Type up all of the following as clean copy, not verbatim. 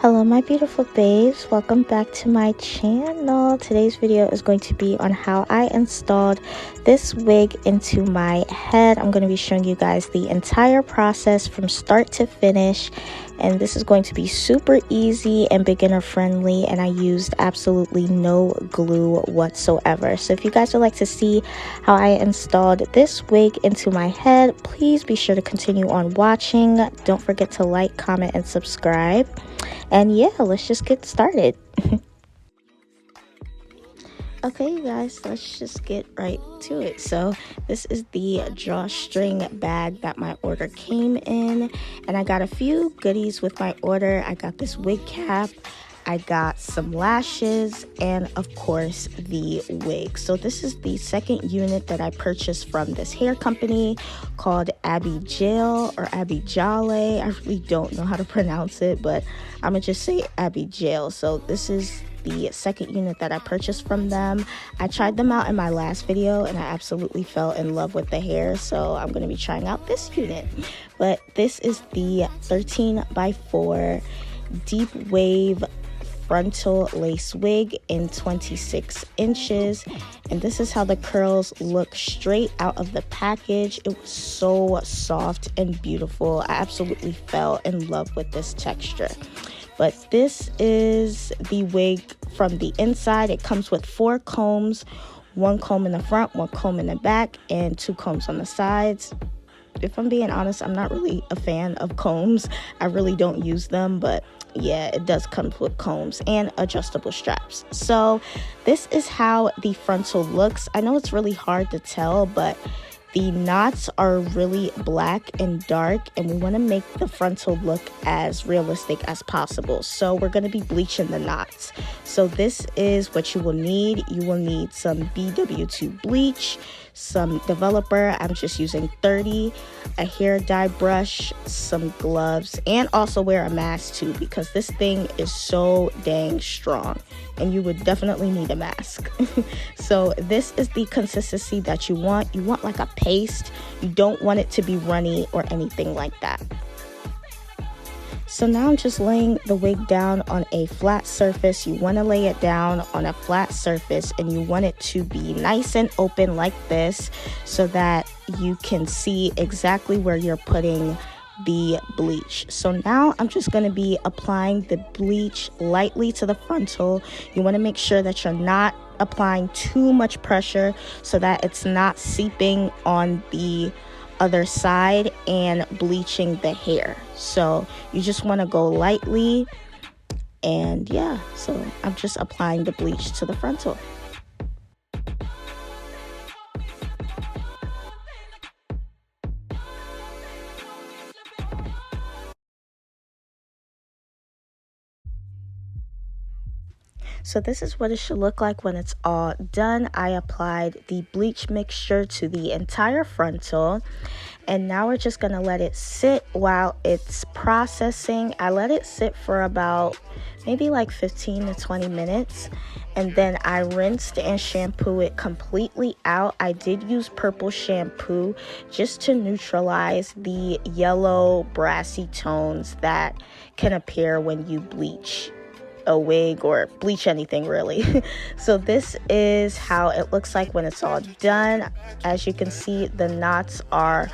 Hello my beautiful babes, welcome back to my channel. Today's video is going to be on how I installed this wig into my head. I'm going to be showing you guys the entire process from start to finish, and this is going to be super easy and beginner friendly, and I used absolutely no glue whatsoever. So if you guys would like to see how I installed this wig into my head, please be sure to continue on watching. Don't forget to like, comment, and subscribe. And yeah, let's just get started. Okay, you guys, let's just get right to it. So this is the drawstring bag that my order came in, and I got a few goodies with my order. I got this wig cap, I got some lashes, and of course the wig. So this is the second unit that I purchased from this hair company called Abijale or Abijale. I really don't know how to pronounce it, but I'm gonna just say Abijale. So this is the second unit that I purchased from them. I tried them out in my last video and I absolutely fell in love with the hair, so I'm going to be trying out this unit. But this is the 13x4 deep wave frontal lace wig in 26 inches, and this is how the curls look straight out of the package. It was so soft and beautiful. I absolutely fell in love with this texture. But this is the wig from the inside. It comes with 4 combs, 1 comb in the front, 1 comb in the back, and 2 combs on the sides. If I'm being honest, I'm not really a fan of combs. I really don't use them, but yeah, it does come with combs and adjustable straps. So this is how the frontal looks. I know it's really hard to tell, but the knots are really black and dark, and we want to make the frontal look as realistic as possible. So we're going to be bleaching the knots. So this is what you will need. You will need some BW2 Bleach, some developer. I'm just using 30, a hair dye brush, some gloves, and also wear a mask too, because this thing is so dang strong and you would definitely need a mask. So this is the consistency that you want. You want like a paste. You don't want it to be runny or anything like that. So now I'm just laying the wig down on a flat surface. You want to lay it down on a flat surface, and you want it to be nice and open like this so that you can see exactly where you're putting the bleach. So now I'm just going to be applying the bleach lightly to the frontal. You want to make sure that you're not applying too much pressure so that it's not seeping on the other side and bleaching the hair. So you just want to go lightly, and yeah, so I'm just applying the bleach to the frontal. So this is what it should look like when it's all done. I applied the bleach mixture to the entire frontal, and now we're just gonna let it sit while it's processing. I let it sit for about maybe like 15 to 20 minutes, and then I rinsed and shampoo it completely out. I did use purple shampoo just to neutralize the yellow brassy tones that can appear when you bleach a wig or bleach anything really. So this is how it looks like when it's all done. As you can see, the knots are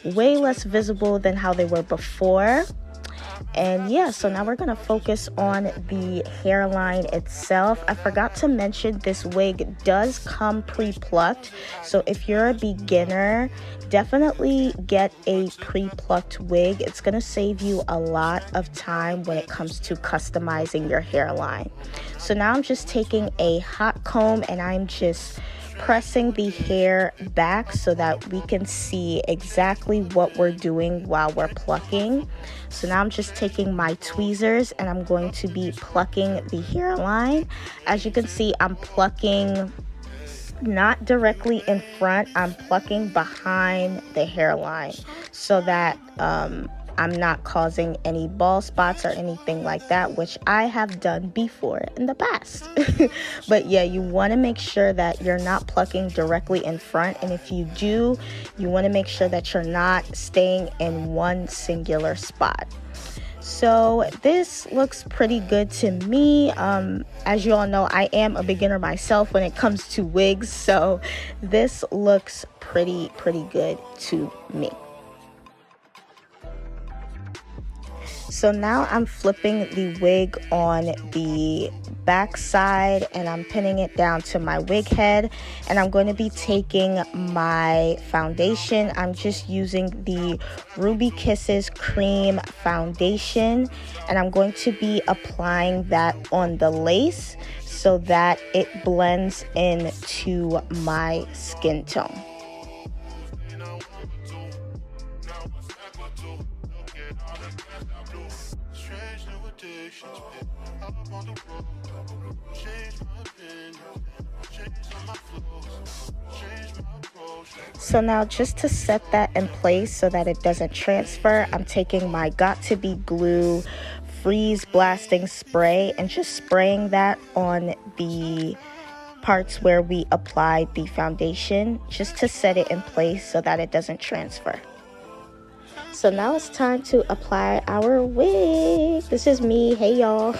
way less visible than how they were before. And yeah, so now we're going to focus on the hairline itself. I forgot to mention this wig does come pre-plucked. So if you're a beginner, definitely get a pre-plucked wig. It's going to save you a lot of time when it comes to customizing your hairline. So now I'm just taking a hot comb and I'm just pressing the hair back so that we can see exactly what we're doing while we're plucking. So now I'm just taking my tweezers and I'm going to be plucking the hairline. As you can see, I'm plucking not directly in front, I'm plucking behind the hairline so that I'm not causing any bald spots or anything like that, which I have done before in the past. But yeah, you want to make sure that you're not plucking directly in front, and if you do, you want to make sure that you're not staying in one singular spot. So this looks pretty good to me. As you all know, I am a beginner myself when it comes to wigs, so this looks pretty good to me. So now I'm flipping the wig on the back side and I'm pinning it down to my wig head, and I'm going to be taking my foundation. I'm just using the Ruby Kisses cream foundation, and I'm going to be applying that on the lace so that it blends into my skin tone. So now, just to set that in place so that it doesn't transfer, I'm taking my Got To Be Glue freeze blasting spray and just spraying that on the parts where we applied the foundation, just to set it in place so that it doesn't transfer. So now it's time to apply our wig. This is me. Hey y'all.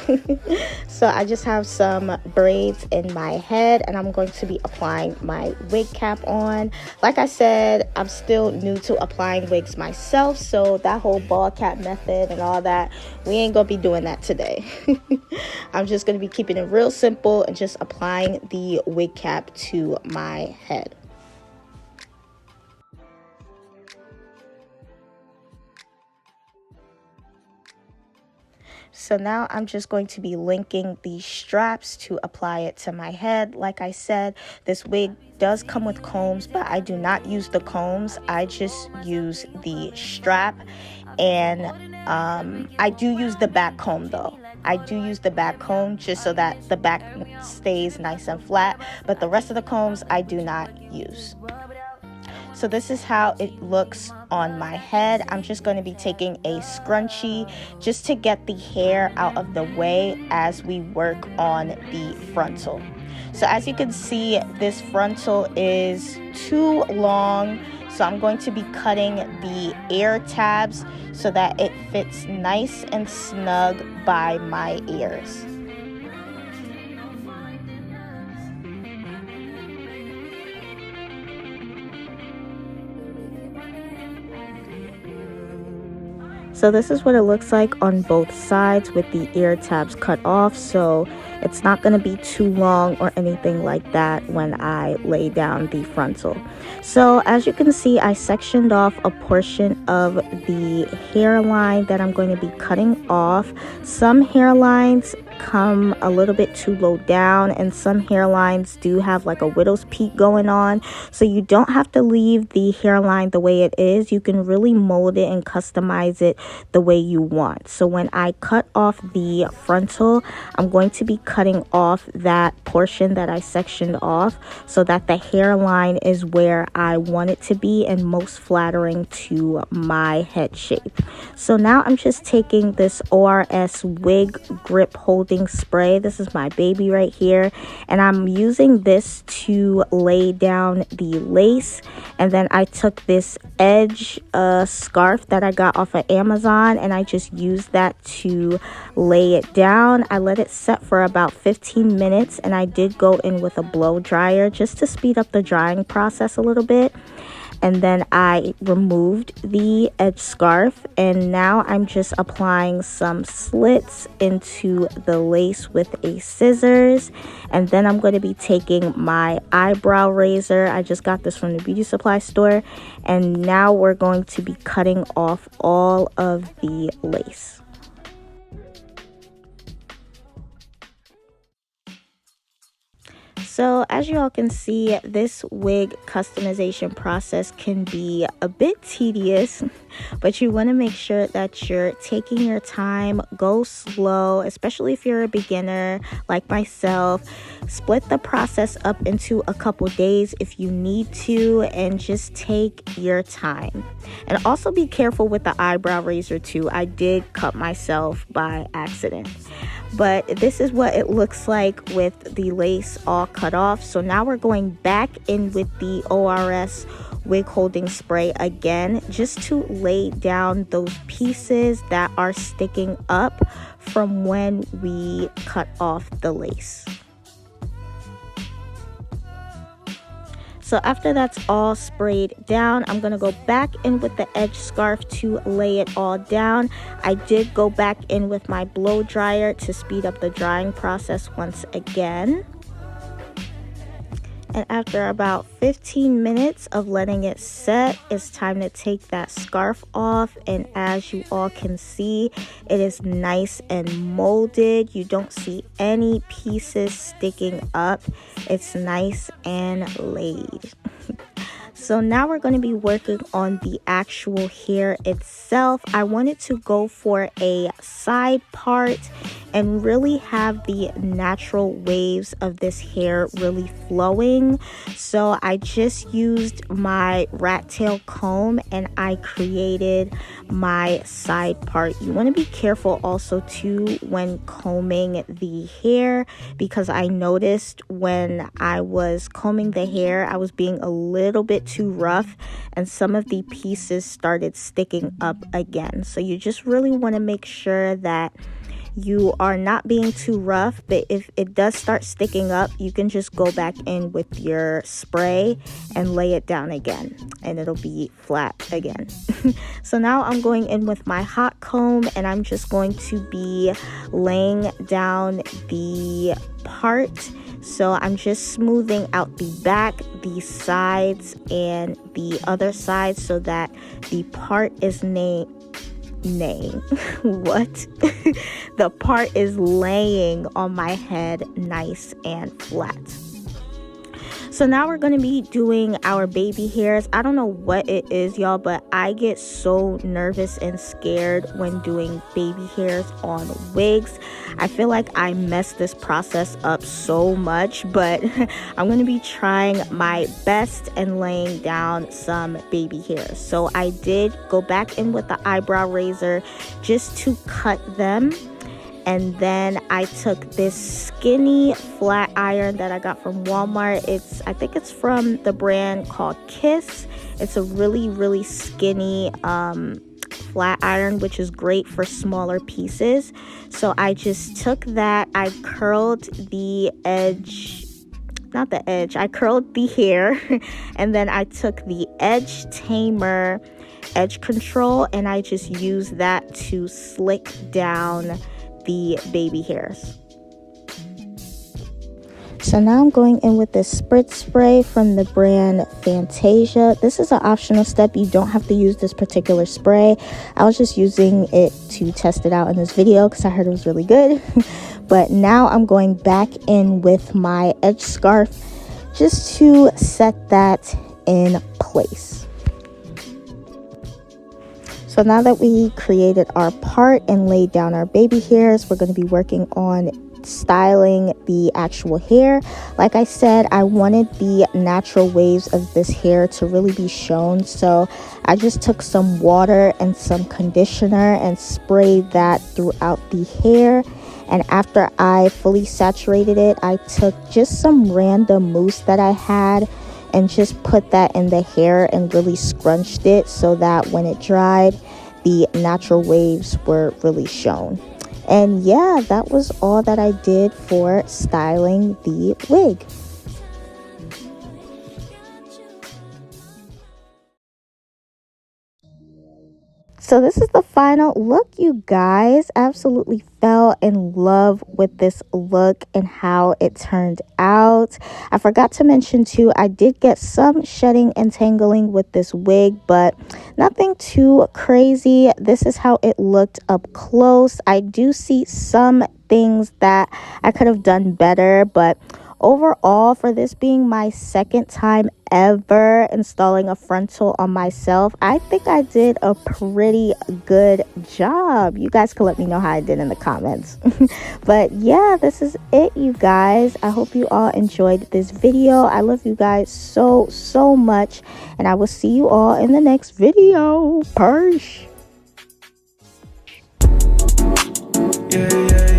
So I just have some braids in my head and I'm going to be applying my wig cap on. Like I said, I'm still new to applying wigs myself, so that whole ball cap method and all that, we ain't gonna be doing that today. I'm just gonna be keeping it real simple and just applying the wig cap to my head. So now I'm just going to be linking these straps to apply it to my head. Like I said, this wig does come with combs, but I do not use the combs. I just use the strap, and I do use the back comb though. I do use the back comb just so that the back stays nice and flat, but the rest of the combs I do not use. So this is how it looks on my head. I'm just going to be taking a scrunchie just to get the hair out of the way as we work on the frontal. So as you can see, this frontal is too long, so I'm going to be cutting the ear tabs so that it fits nice and snug by my ears. So this is what it looks like on both sides with the ear tabs cut off, so it's not going to be too long or anything like that when I lay down the frontal. So as you can see, I sectioned off a portion of the hairline that I'm going to be cutting off. Some hairlines come a little bit too low down, and some hairlines do have like a widow's peak going on, so you don't have to leave the hairline the way it is. You can really mold it and customize it the way you want. So when I cut off the frontal, I'm going to be cutting off that portion that I sectioned off so that the hairline is where I want it to be and most flattering to my head shape. So now I'm just taking this ORS Wig Grip Holding Spray. This is my baby right here, and I'm using this to lay down the lace. And then I took this edge scarf that I got off of Amazon, and I just used that to lay it down. I let it set for about 15 minutes, and I did go in with a blow dryer just to speed up the drying process a little bit. And then I removed the edge scarf, and now I'm just applying some slits into the lace with a scissors. And then I'm going to be taking my eyebrow razor. I just got this from the beauty supply store, and now we're going to be cutting off all of the lace. So as you all can see, this wig customization process can be a bit tedious, but you want to make sure that you're taking your time, go slow, especially if you're a beginner like myself. Split the process up into a couple days if you need to, and just take your time. And also be careful with the eyebrow razor too. I did cut myself by accident. but this is what it looks like with the lace all cut off. So now we're going back in with the ORS wig holding spray again, just to lay down those pieces that are sticking up from when we cut off the lace. So after that's all sprayed down, I'm going to go back in with the edge scarf to lay it all down. I did go back in with my blow dryer to speed up the drying process once again. And after about 15 minutes of letting it set, it's time to take that scarf off. And as you all can see, it is nice and molded. You don't see any pieces sticking up. It's nice and laid. So now we're going to be working on the actual hair itself. I wanted to go for a side part and really have the natural waves of this hair really flowing. So I just used my rat tail comb and I created my side part. You want to be careful also too when combing the hair, because I noticed when I was combing the hair, I was being a little bit too rough and some of the pieces started sticking up again. So you just really want to make sure that you are not being too rough, but if it does start sticking up, you can just go back in with your spray and lay it down again and it'll be flat again. So now I'm going in with my hot comb and I'm just going to be laying down the part. So I'm just smoothing out the back, the sides, and the other side so that the part is the part is laying on my head nice and flat. So now we're going to be doing our baby hairs. I don't know what it is, y'all, but I get so nervous and scared when doing baby hairs on wigs. I feel like I mess this process up so much, but I'm going to be trying my best and laying down some baby hairs. So I did go back in with the eyebrow razor just to cut them. And then I took this skinny flat iron that I got from Walmart. I think it's from the brand called Kiss. It's a really skinny flat iron, which is great for smaller pieces. So I just took that, I curled the edge, I curled the hair, and then I took the edge tamer, edge control, and I just used that to slick down the baby hairs. So now I'm going in with this Spritz spray from the brand Fantasia. This is an optional step. You don't have to use this particular spray. I was just using it to test it out in this video because I heard it was really good. But now I'm going back in with my edge scarf just to set that in place. So now that we created our part and laid down our baby hairs, we're going to be working on styling the actual hair. Like I said, I wanted the natural waves of this hair to really be shown. So I just took some water and some conditioner and sprayed that throughout the hair. And after I fully saturated it, I took just some random mousse that I had and just put that in the hair and really scrunched it so that when it dried, the natural waves were really shown. And yeah, that was all that I did for styling the wig. So this is the final look, you guys. Absolutely fell in love with this look and how it turned out. I forgot to mention too, I did get some shedding and tangling with this wig, but nothing too crazy. This is how it looked up close. I do see some things that I could have done better, but overall, for this being my second time ever installing a frontal on myself, I think I did a pretty good job. You guys can let me know how I did in the comments. But yeah, this is it, you guys. I hope you all enjoyed this video. I love you guys so much, and I will see you all in the next video. Peace. Yeah.